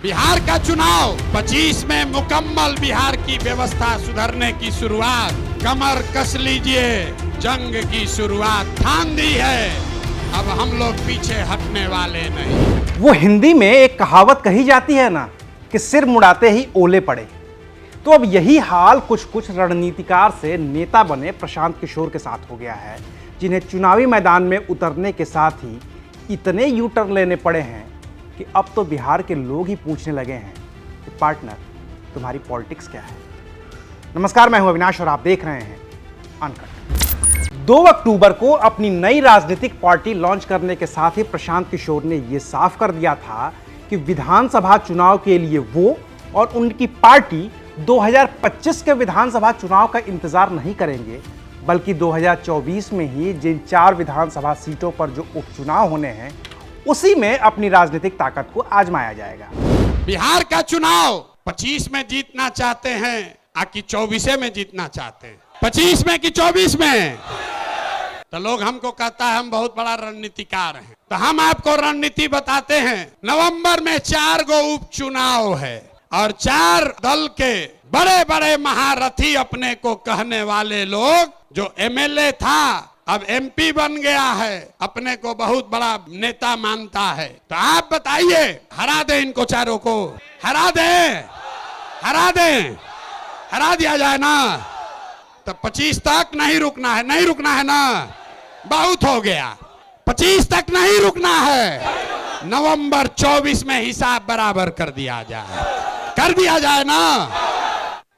बिहार का चुनाव 25 में मुकम्मल बिहार की व्यवस्था सुधरने की शुरुआत, कमर कस लीजिए, जंग की शुरुआत ठान दी है, अब हम लोग पीछे हटने वाले नहीं। वो हिंदी में एक कहावत कही जाती है ना कि सिर मुड़ाते ही ओले पड़े। तो अब यही हाल कुछ रणनीतिकार से नेता बने प्रशांत किशोर के साथ हो गया है, जिन्हें चुनावी मैदान में उतरने के साथ ही इतने यू टर्न लेने पड़े हैं कि अब तो बिहार के लोग ही पूछने लगे हैं कि पार्टनर तुम्हारी पॉलिटिक्स क्या है। नमस्कार, मैं हूं अविनाश और आप देख रहे हैं अनकट। 2 अक्टूबर को अपनी नई राजनीतिक पार्टी लॉन्च करने के साथ ही प्रशांत किशोर ने यह साफ कर दिया था कि विधानसभा चुनाव के लिए वो और उनकी पार्टी 2025 के विधानसभा चुनाव का इंतजार नहीं करेंगे, बल्कि 2024 में ही जिन 4 विधानसभा सीटों पर जो उपचुनाव होने हैं उसी में अपनी राजनीतिक ताकत को आजमाया जाएगा। बिहार का चुनाव 25 में जीतना चाहते हैं आकि 24 में जीतना चाहते हैं? 25 में कि 24 में? तो लोग हमको कहता है हम बहुत बड़ा रणनीतिकार हैं, तो हम आपको रणनीति बताते हैं। नवंबर में 4 गो उपचुनाव है और 4 दल के बड़े बड़े महारथी अपने को कहने वाले लोग, जो एमएलए था अब एमपी बन गया है, अपने को बहुत बड़ा नेता मानता है। तो आप बताइए, हरा दें इनको चारों को, हरा दें, हरा दिया जाए ना? तो 25 तक नहीं रुकना है, नहीं रुकना है ना? बहुत हो गया, 25 तक नहीं रुकना है। नवंबर 24 में हिसाब बराबर कर दिया जाए ना?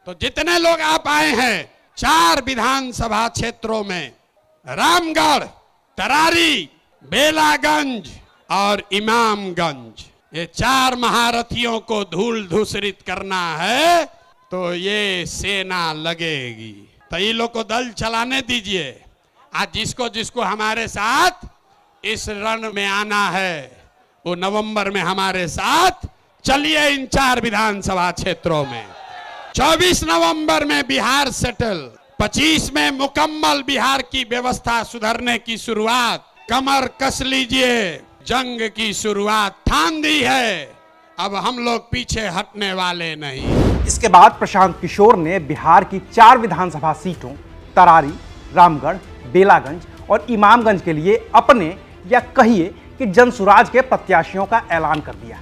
तो जितने लोग आप आए हैं 4 विधानसभा क्षेत्रों में, रामगढ़, तरारी, बेलागंज और इमामगंज, ये 4 महारथियों को धूल धूसरित करना है तो ये सेना लगेगी। तो ये लोग को दल चलाने दीजिए। आज जिसको जिसको हमारे साथ इस रण में आना है वो नवंबर में हमारे साथ चलिए इन 4 विधानसभा क्षेत्रों में। 24 नवंबर में बिहार सेटल, 25 में मुकम्मल बिहार की व्यवस्था सुधरने की शुरुआत, कमर कस लीजिए, जंग की शुरुआत ठान दी है, अब हम लोग पीछे हटने वाले नहीं। इसके बाद प्रशांत किशोर ने बिहार की 4 विधानसभा सीटों तरारी, रामगढ़, बेलागंज और इमामगंज के लिए अपने या कहिए कि जनसुराज के प्रत्याशियों का ऐलान कर दिया।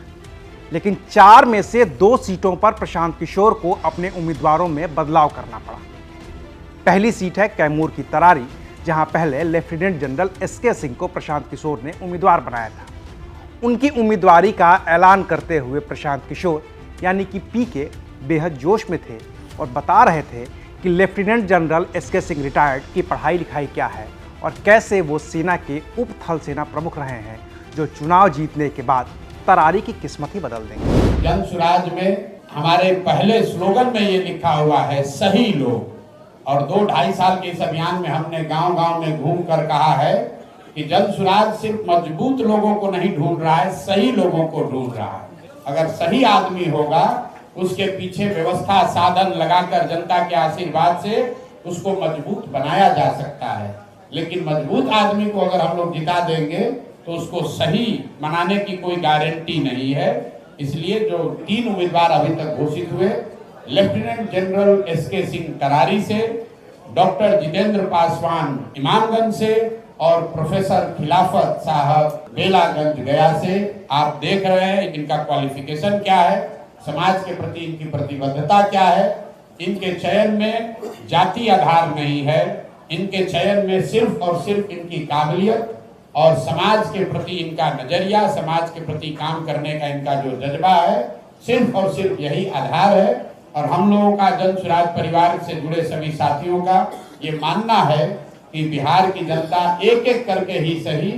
लेकिन 4 में से 2 सीटों पर प्रशांत किशोर को अपने उम्मीदवारों में बदलाव करना पड़ा। पहली सीट है कैमूर की तरारी, जहां पहले लेफ्टिनेंट जनरल एसके सिंह को प्रशांत किशोर ने उम्मीदवार बनाया था। उनकी उम्मीदवारी का ऐलान करते हुए प्रशांत किशोर यानी कि पीके बेहद जोश में थे और बता रहे थे कि lieutenant general SK Singh retired की पढ़ाई लिखाई क्या है और कैसे वो सेना के उप थल सेना प्रमुख रहे हैं, जो चुनाव जीतने के बाद तरारी की किस्मत ही बदल देंगे। जनसुराज में हमारे पहले स्लोगन में ये लिखा हुआ है, सही लोग। और 2-2.5 साल के इस अभियान में हमने गांव-गांव में घूमकर कहा है कि जनसुराज सिर्फ मजबूत लोगों को नहीं ढूंढ रहा है, सही लोगों को ढूंढ रहा है। अगर सही आदमी होगा, उसके पीछे व्यवस्था साधन लगाकर जनता के आशीर्वाद से उसको मजबूत बनाया जा सकता है। लेकिन मजबूत आदमी को अगर हम लोग जिता देंगे तो उसको सही बनाने की कोई गारंटी नहीं है। इसलिए जो 3 उम्मीदवार अभी तक घोषित हुए, lieutenant general SK Singh Tarari से, डॉक्टर जितेंद्र पासवान इमामगंज से और प्रोफेसर खिलाफत साहब बेलागंज गया से, आप देख रहे हैं इनका क्वालिफिकेशन क्या है, समाज के प्रति इनकी प्रतिबद्धता क्या है। इनके चयन में जाति आधार नहीं है, इनके चयन में सिर्फ और सिर्फ इनकी काबिलियत और समाज के प्रति इनका नजरिया, समाज के प्रति काम करने का इनका जो जज्बा है, सिर्फ और सिर्फ यही आधार है। और हम लोगों का जनसुराज परिवार से जुड़े सभी साथियों का ये मानना है कि बिहार की जनता एक एक करके ही सही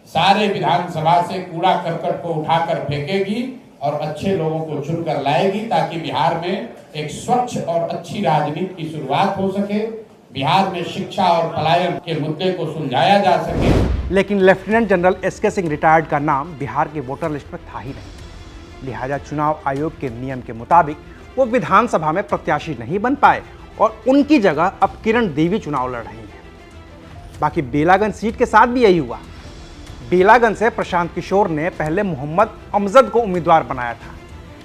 सारे विधानसभा से कूड़ा करकट को उठाकर फेंकेगी और अच्छे लोगों को चुनकर लाएगी, ताकि बिहार में एक स्वच्छ और अच्छी राजनीति की शुरुआत हो सके, बिहार में शिक्षा और पलायन के मुद्दे को सुलझाया जा सके। लेकिन lieutenant general SK Singh retired का नाम बिहार के वोटर लिस्ट में था ही नहीं। लिहाजा चुनाव आयोग के नियम के मुताबिक वो विधानसभा में प्रत्याशी नहीं बन पाए और उनकी जगह अब किरण देवी चुनाव लड़ रही हैं। बाकी बेलागंज सीट के साथ भी यही हुआ। बेलागंज से प्रशांत किशोर ने पहले मोहम्मद अमजद को उम्मीदवार बनाया था,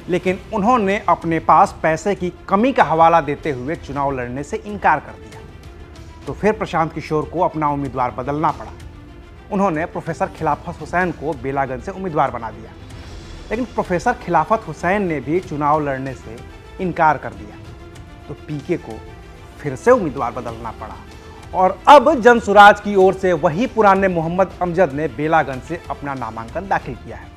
लेकिन उन्होंने अपने पास पैसे की कमी का हवाला देते हुए चुनाव लड़ने से इनकार कर दिया। तो फिर प्रशांत किशोर को अपना उम्मीदवार बदलना पड़ा। उन्होंने प्रोफेसर खिलाफत हुसैन को बेलागंज से उम्मीदवार बना दिया, लेकिन प्रोफेसर खिलाफत हुसैन ने भी चुनाव लड़ने से इनकार कर दिया। तो पीके को फिर से उम्मीदवार बदलना पड़ा और अब जनसुराज की ओर से वही पुराने मोहम्मद अमजद ने बेलागंज से अपना नामांकन दाखिल किया है।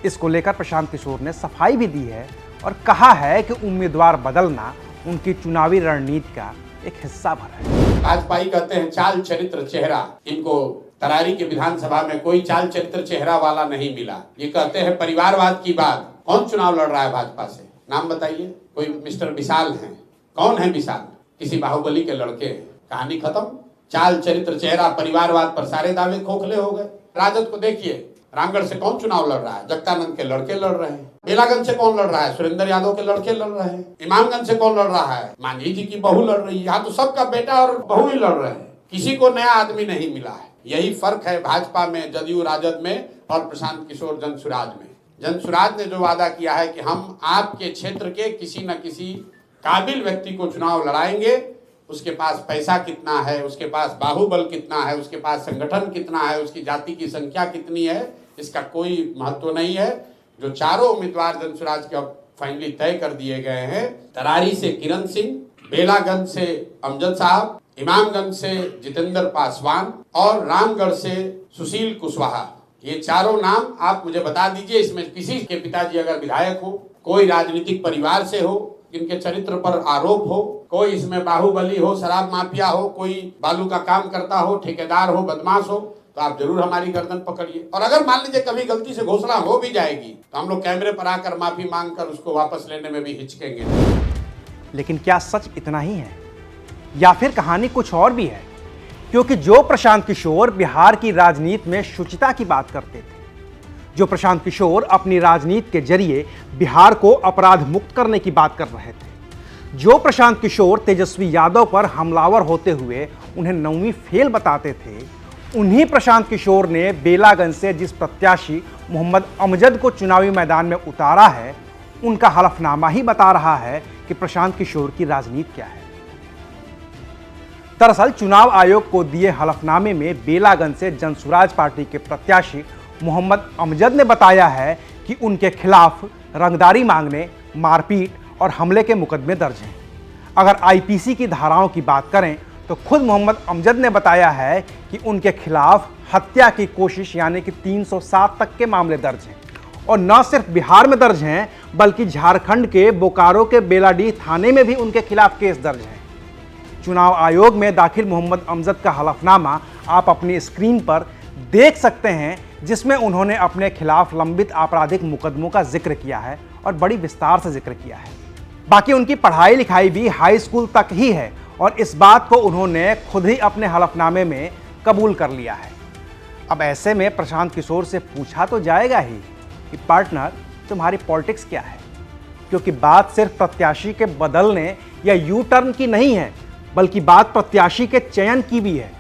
इसको लेकर प्रशांत किशोर ने सफाई भी दी है और कहा है कि उम्मीदवार बदलना उनकी चुनावी रणनीति का एक हिस्सा भर है। भाजपाई कहते हैं चाल चरित्र चेहरा, इनको तरारी के विधानसभा में कोई चाल चरित्र चेहरा वाला नहीं मिला। ये कहते हैं परिवारवाद की बात। कौन चुनाव लड़ रहा है भाजपा से? नाम बताइए। कोई मिस्टर विशाल हैं? कौन है विशाल? किसी बाहुबली के लड़के हैं। कहानी खत्म। चाल चरित्र चेहरा परिवारवाद पर सारे दावे खोखले हो गए। राजद को देखिए, रामगढ़ से कौन चुनाव लड़ रहा है? जगतानंद के लड़के लड़ रहे हैं। बेलागंज से कौन लड़ रहा है? सुरेंद्र यादव के लड़के लड़ रहे हैं। इमामगंज से कौन लड़ रहा है? मांझी जी की बहू लड़ रही है। यहाँ तो सबका बेटा और बहू ही लड़ रहे हैं, किसी को नया आदमी नहीं मिला है। यही फर्क है भाजपा में, जदयू राजद में और प्रशांत किशोर जनसुराज में। जनसुराज ने जो वादा किया है कि हम आपके क्षेत्र के किसी न किसी काबिल व्यक्ति को चुनाव लड़ाएंगे, उसके पास पैसा कितना है, उसके पास बाहुबल कितना है, उसके पास संगठन कितना है, उसकी जाति की संख्या कितनी है, इसका कोई महत्व नहीं है। जो चारों उम्मीदवार जनसुराज के फाइनली तय कर दिए गए हैं, तरारी से किरण सिंह, बेलागंज से अमजद साहब, इमामगंज से जितेंद्र पासवान और रामगढ़ से सुशील कुशवाहा, ये चारों नाम आप मुझे बता दीजिए। इसमें किसी के पिताजी अगर विधायक हो, कोई राजनीतिक परिवार से हो, इनके चरित्र पर आरोप हो, कोई इसमें बाहुबली हो, शराब माफिया हो, कोई बालू का काम करता हो, ठेकेदार हो, बदमाश हो, तो आप जरूर हमारी गर्दन पकड़िए। और अगर मान लीजिए कभी गलती से घोषणा हो भी जाएगी तो हम लोग कैमरे पर आकर माफी मांगकर उसको वापस लेने में भी हिचकेंगे। लेकिन क्या सच इतना ही है या फिर कहानी कुछ और भी है? क्योंकि जो प्रशांत किशोर बिहार की राजनीति में शुचिता की बात करते थे, जो प्रशांत किशोर अपनी राजनीति के जरिए बिहार को अपराध मुक्त करने की बात कर रहे थे, जो प्रशांत किशोर तेजस्वी यादव पर हमलावर होते हुए उन्हें 9वीं फेल बताते थे, उन्हीं प्रशांत किशोर ने बेलागंज से जिस प्रत्याशी मोहम्मद अमजद को चुनावी मैदान में उतारा है, उनका हलफनामा ही बता रहा है कि प्रशांत किशोर की राजनीति क्या है। दरअसल चुनाव आयोग को दिए हलफनामे में बेलागंज से जनसुराज पार्टी के प्रत्याशी मोहम्मद अमजद ने बताया है कि उनके खिलाफ रंगदारी मांगने, मारपीट और हमले के मुकदमे दर्ज हैं। अगर आईपीसी की धाराओं की बात करें तो खुद मोहम्मद अमजद ने बताया है कि उनके खिलाफ हत्या की कोशिश यानी कि 307 तक के मामले दर्ज हैं और न सिर्फ बिहार में दर्ज हैं बल्कि झारखंड के बोकारो के बेलाडीह थाने में भी उनके खिलाफ केस दर्ज हैं। चुनाव आयोग में दाखिल मोहम्मद अमजद का हलफनामा आप अपनी स्क्रीन पर देख सकते हैं, जिसमें उन्होंने अपने खिलाफ लंबित आपराधिक मुकदमों का जिक्र किया है और बड़ी विस्तार से जिक्र किया है। बाकी उनकी पढ़ाई लिखाई भी हाई स्कूल तक ही है और इस बात को उन्होंने खुद ही अपने हलफनामे में कबूल कर लिया है। अब ऐसे में प्रशांत किशोर से पूछा तो जाएगा ही कि पार्टनर तुम्हारी पॉलिटिक्स क्या है, क्योंकि बात सिर्फ प्रत्याशी के बदलने या यू टर्न की नहीं है बल्कि बात प्रत्याशी के चयन की भी है।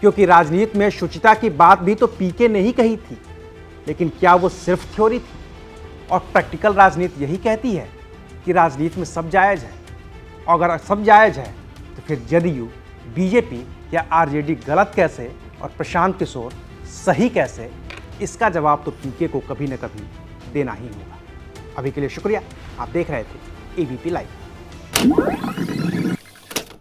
क्योंकि राजनीति में शुचिता की बात भी तो पीके ने ही कही थी, लेकिन क्या वो सिर्फ थ्योरी थी? और प्रैक्टिकल राजनीति यही कहती है कि राजनीति में सब जायज़ है, और अगर सब जायज़ है तो फिर जदयू, बीजेपी या आरजेडी गलत कैसे और प्रशांत किशोर सही कैसे? इसका जवाब तो पीके को कभी न कभी देना ही होगा। अभी के लिए शुक्रिया। आप देख रहे थे एबीपी लाइव।